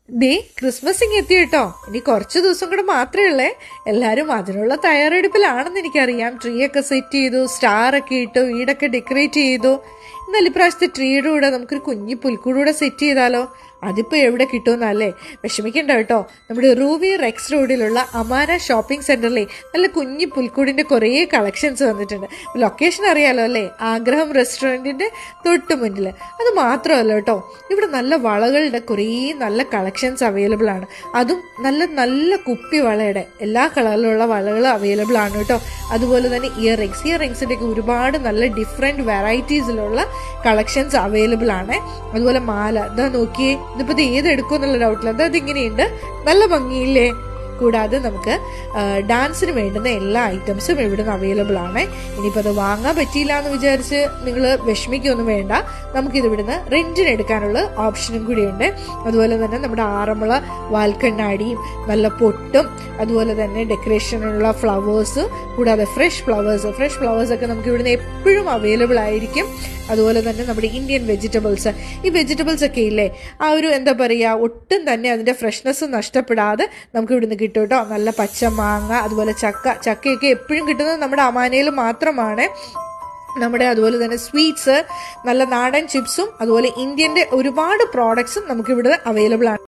ദേ Christmas ഇങ്ങ് എത്തി കേട്ടോ. ഇനി കുറച്ച് ദിവസം കൂടെ മാത്രമേ ഉള്ളേ. എല്ലാവരും അതിനുള്ള തയ്യാറെടുപ്പിലാണെന്ന് എനിക്കറിയാം. ട്രീ ഒക്കെ സെറ്റ് ചെയ്തു, സ്റ്റാർ ഒക്കെ ഇട്ടു, വീടൊക്കെ ഡെക്കറേറ്റ് ചെയ്തു. എന്നാൽ ഇപ്രാവശ്യത്തെ ട്രീയുടെ കൂടെ നമുക്കൊരു കുഞ്ഞി പുൽക്കൂടെ സെറ്റ് ചെയ്താലോ? അതിപ്പോൾ എവിടെ കിട്ടുമെന്നല്ലേ? വിഷമിക്കണ്ട കേട്ടോ. നമ്മുടെ റൂബി റെക്സ് റോഡിലുള്ള അമാന ഷോപ്പിംഗ് സെന്ററിലെ നല്ല കുഞ്ഞി പുൽക്കൂടിൻ്റെ കുറേ കളക്ഷൻസ് വന്നിട്ടുണ്ട്. ലൊക്കേഷൻ അറിയാലോ അല്ലേ? ആഗ്രഹം റെസ്റ്റോറൻറ്റിൻ്റെ തൊട്ട് മുന്നിൽ. അത് മാത്രമല്ല കേട്ടോ, ഇവിടെ നല്ല വളകളുടെ കുറേ നല്ല കളക്ഷൻസ് അവൈലബിൾ ആണ്. അതും നല്ല നല്ല കുപ്പി വളയുടെ എല്ലാ കളറിലുള്ള വളകൾ അവൈലബിൾ ആണ് കേട്ടോ. അതുപോലെ തന്നെ ഇയറിങ്സിൻ്റെ ഒക്കെ ഒരുപാട് നല്ല ഡിഫറെൻറ്റ് വെറൈറ്റീസിലുള്ള കളക്ഷൻസ് അവൈലബിൾ ആണ്. അതുപോലെ മാല, ഇതാ നോക്കിയേ, ഇതിപ്പോൾ ഏത് എടുക്കുമെന്നുള്ള ഡൗട്ടില്ല. അത് ഇങ്ങനെയുണ്ട്, നല്ല ഭംഗിയില്ലേ? കൂടാതെ നമുക്ക് ഡാൻസിന് വേണ്ടുന്ന എല്ലാ ഐറ്റംസും ഇവിടുന്ന് അവൈലബിൾ ആണ്. ഇനിയിപ്പോൾ അത് വാങ്ങാൻ പറ്റിയില്ല എന്ന് വിചാരിച്ച് നിങ്ങൾ വിഷമിക്കൊന്നും വേണ്ട. നമുക്കിത് ഇവിടുന്ന് റെന്റിന് എടുക്കാനുള്ള ഓപ്ഷനും കൂടിയുണ്ട്. അതുപോലെ തന്നെ നമ്മുടെ ആറന്മുള വാൽക്കണ്ണാടിയും നല്ല പൊട്ടും അതുപോലെ തന്നെ ഡെക്കറേഷനുള്ള ഫ്ലവേഴ്സ്, കൂടാതെ ഫ്രഷ് ഫ്ലവേഴ്സൊക്കെ നമുക്ക് ഇവിടുന്ന് എപ്പോഴും അവൈലബിൾ ആയിരിക്കും. അതുപോലെ തന്നെ നമ്മുടെ ഇന്ത്യൻ വെജിറ്റബിൾസ്, ഈ വെജിറ്റബിൾസ് ഒക്കെ ഇല്ലേ, ആ ഒരു എന്താ പറയുക, ഒട്ടും തന്നെ അതിൻ്റെ ഫ്രഷ്നെസ് നഷ്ടപ്പെടാതെ നമുക്ക് ഇവിടുന്ന് കിട്ടും കേട്ടോ. നല്ല പച്ച മാങ്ങ, അതുപോലെ ചക്കയൊക്കെ എപ്പോഴും കിട്ടുന്നത് നമ്മുടെ അമാനയിൽ മാത്രമാണ്. അതുപോലെ തന്നെ സ്വീറ്റ്സ്, നല്ല നാടൻ ചിപ്സും അതുപോലെ ഇന്ത്യൻ്റെ ഒരുപാട് പ്രോഡക്ട്സും നമുക്കിവിടെ അവൈലബിൾ ആണ്.